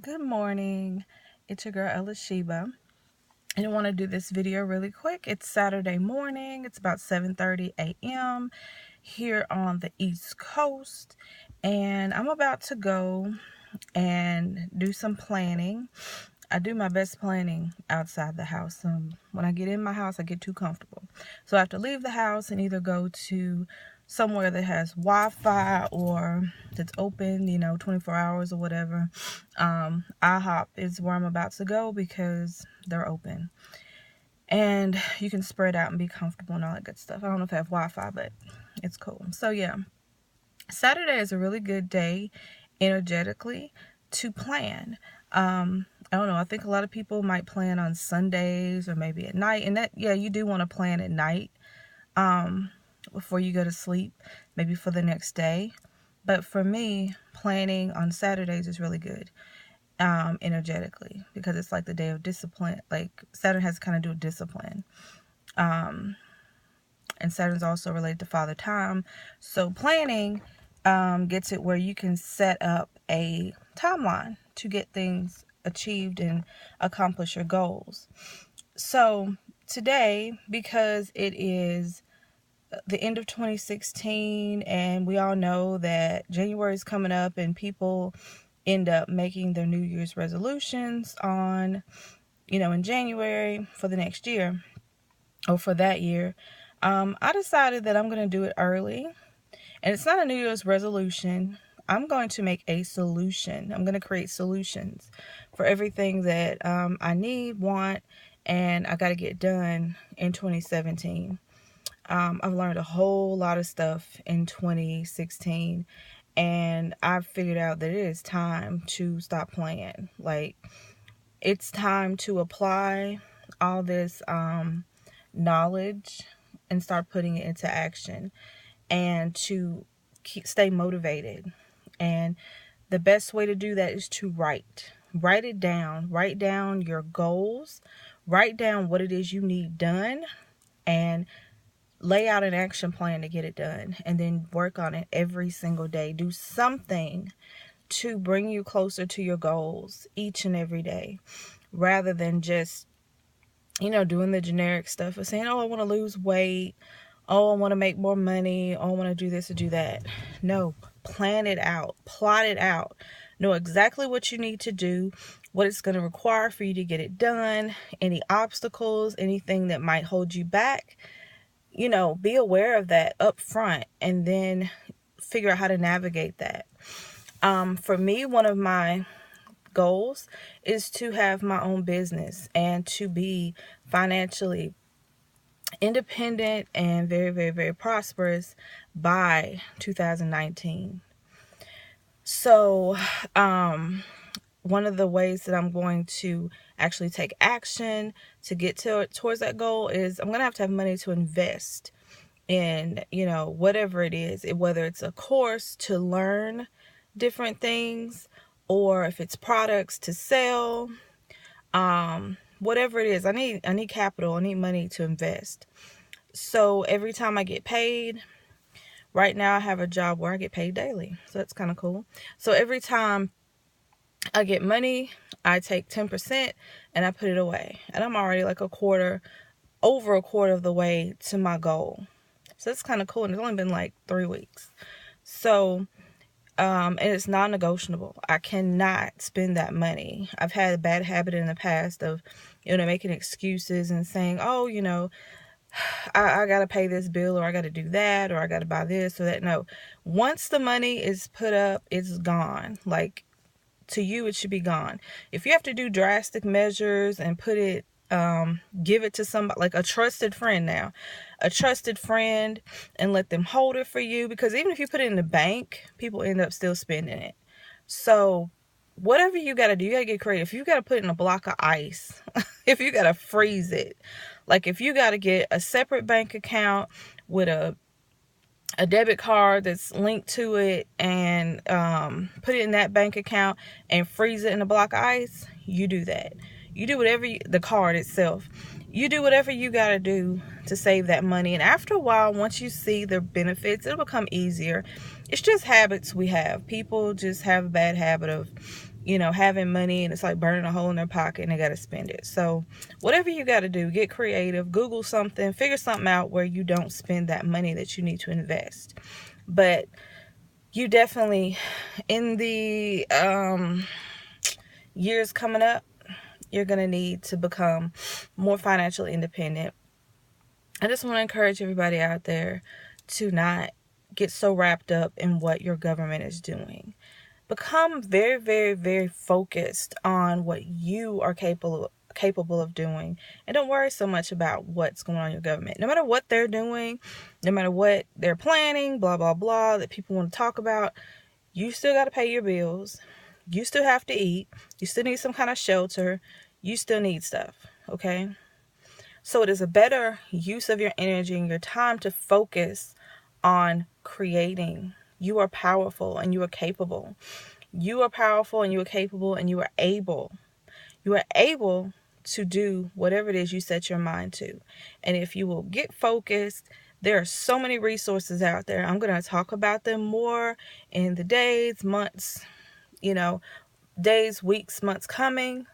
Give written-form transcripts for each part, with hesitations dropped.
Good morning. It's your girl Elisheba. I want to do this video really quick. It's Saturday morning. It's about 7:30 a.m. here on the East Coast, and I'm about to go and do some planning. I do my best planning outside the house. When I get in my house, I get too comfortable. So I have to leave the house and either go to somewhere that has Wi-Fi or that's open, 24 hours or whatever. IHOP is where I'm about to go because they're open. And you can spread out and be comfortable and all that good stuff. I don't know if I have Wi-Fi, but it's cool. So yeah, Saturday is a really good day energetically to plan. I don't know. I think a lot of people might plan on Sundays or maybe at night. And you do want to plan at night before you go to sleep, maybe for the next day. But for me, planning on Saturdays is really good energetically because it's like the day of discipline. Like Saturn has kind of do with discipline. And Saturn's also related to Father Time. So planning gets it where you can set up a timeline to get things achieved and accomplish your goals. So today, because it is the end of 2016 and we all know that January is coming up and people end up making their New Year's resolutions on, in January for the next year or for that year, I decided that I'm going to do it early. And it's not a New Year's resolution. I'm going to make a solution. I'm going to create solutions for everything that I need, want, and I got to get done in 2017. I've learned a whole lot of stuff in 2016, and I've figured out that it is time to stop playing. Like, it's time to apply all this knowledge and start putting it into action, and to stay motivated. And the best way to do that is to write it down. Write down your goals, write down what it is you need done, and lay out an action plan to get it done, and then work on it every single day. Do something to bring you closer to your goals each and every day, rather than just doing the generic stuff of saying, oh, I want to lose weight, oh, I want to make more money, oh, I want to do this or do that. No, plan it out, plot it out, know exactly what you need to do, what it's going to require for you to get it done, any obstacles, anything that might hold you back. Be aware of that up front and then figure out how to navigate that. For me, one of my goals is to have my own business and to be financially independent and very, very, very prosperous by 2019. So, one of the ways that I'm going to actually take action to get towards that goal is I'm going to have money to invest in, whatever it is, whether it's a course to learn different things or if it's products to sell, whatever it is. I need capital. I need money to invest. So every time I get paid, right now I have a job where I get paid daily. So that's kind of cool. So every time I get money, I take 10% and I put it away. And I'm already like over a quarter of the way to my goal. So it's kind of cool. And it's only been like 3 weeks. So, and it's non-negotiable. I cannot spend that money. I've had a bad habit in the past of, making excuses and saying, oh, I got to pay this bill, or I got to do that, or I got to buy this or that. No, once the money is put up, it's gone. Like, to you, it should be gone. If you have to do drastic measures and put it, give it to somebody, like a trusted friend and let them hold it for you, because even if you put it in the bank, people end up still spending it. So whatever you got to do, you got to get creative. If you got to put it in a block of ice, if you got to freeze it, like if you got to get a separate bank account with a debit card that's linked to it and put it in that bank account and freeze it in a block of ice, you do that. You do whatever the card itself. You do whatever you got to do to save that money. And after a while, once you see the benefits, it'll become easier. it's just habits we have. People just have a bad habit of, having money, and it's like burning a hole in their pocket and they got to spend it. So whatever you got to do, get creative, Google something, figure something out where you don't spend that money that you need to invest. But you definitely, in the years coming up, you're going to need to become more financially independent. I just want to encourage everybody out there to not get so wrapped up in what your government is doing. Become very, very, very focused on what you are capable of doing, and don't worry so much about what's going on in your government. No matter what they're doing, no matter what they're planning, blah blah blah, that people want to talk about, you still got to pay your bills. You still have to eat. You still need some kind of shelter. You still need stuff, okay? So it is a better use of your energy and your time to focus on creating. You are powerful and you are capable. You are powerful and you are capable and you are able. You are able to do whatever it is you set your mind to. And if you will get focused, there are so many resources out there. I'm going to talk about them more in the days, months, days, weeks, months coming,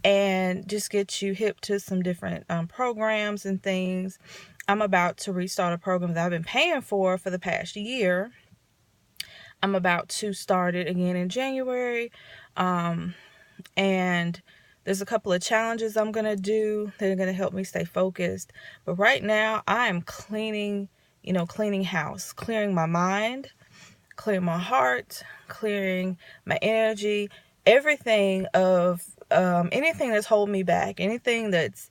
and just get you hip to some different programs and things. I'm about to restart a program that I've been paying for the past year. I'm about to start it again in January. And there's a couple of challenges I'm going to do that are going to help me stay focused. But right now I am cleaning house, clearing my mind, clearing my heart, clearing my energy, everything of anything that's holding me back, anything that's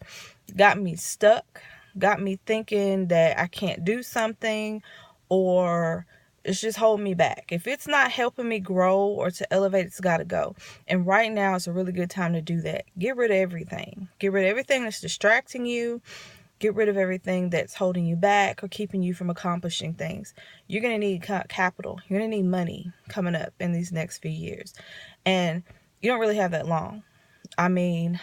got me stuck, got me thinking that I can't do something, or it's just holding me back. If it's not helping me grow or to elevate, it's got to go. And right now is a really good time to do that. Get rid of everything. Get rid of everything that's distracting you. Get rid of everything that's holding you back or keeping you from accomplishing things. You're going to need capital. You're going to need money coming up in these next few years. And you don't really have that long. I mean,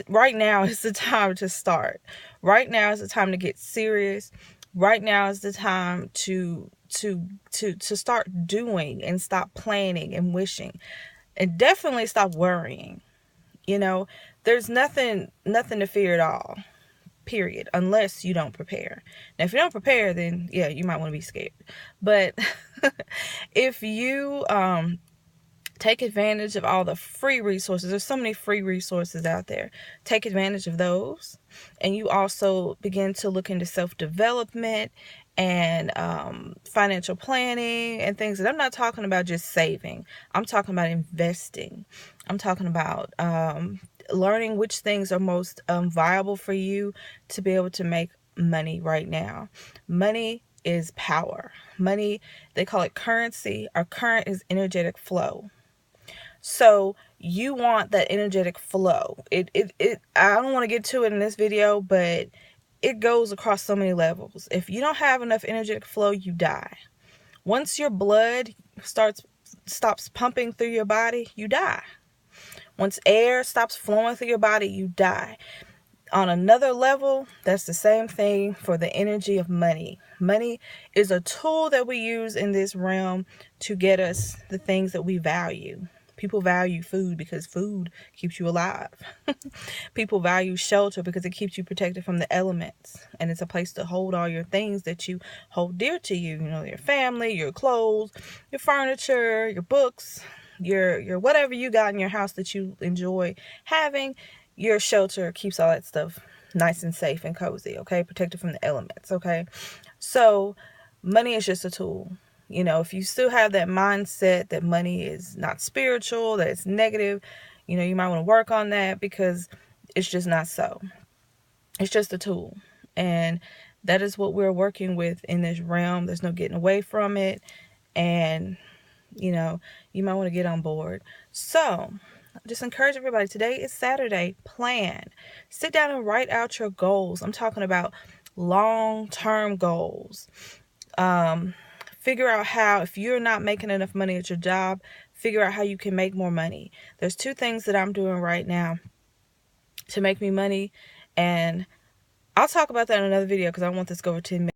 right now is the time to start. Right now is the time to get serious. Right now is the time to start doing and stop planning and wishing, and definitely stop worrying. There's nothing to fear at all, period, unless you don't prepare. Now, if you don't prepare, then yeah, you might want to be scared. But if you take advantage of all the free resources, there's so many free resources out there. Take advantage of those. And you also begin to look into self-development and financial planning and things. And I'm not talking about just saving. I'm talking about investing. I'm talking about learning which things are most viable for you to be able to make money right now. Money is power. Money, they call it currency. Our current is energetic flow. So you want that energetic flow. I don't want to get to it in this video, but it goes across so many levels. If you don't have enough energetic flow, you die. Once your blood stops pumping through your body, you die. Once air stops flowing through your body, you die. On another level, that's the same thing for the energy of money. Money is a tool that we use in this realm to get us the things that we value. People value food because food keeps you alive. People value shelter because it keeps you protected from the elements. And it's a place to hold all your things that you hold dear to you. Your family, your clothes, your furniture, your books, your whatever you got in your house that you enjoy having. Your shelter keeps all that stuff nice and safe and cozy, okay? Protected from the elements, okay? So money is just a tool. If you still have that mindset that money is not spiritual, that it's negative, you might want to work on that, because it's just not so. It's just a tool. And that is what we're working with in this realm. There's no getting away from it. And, you might want to get on board. So just encourage everybody. Today is Saturday. Plan. Sit down and write out your goals. I'm talking about long-term goals. Figure out how, if you're not making enough money at your job, figure out how you can make more money. There's 2 things that I'm doing right now to make me money, and I'll talk about that in another video because I want this to go over 10 minutes.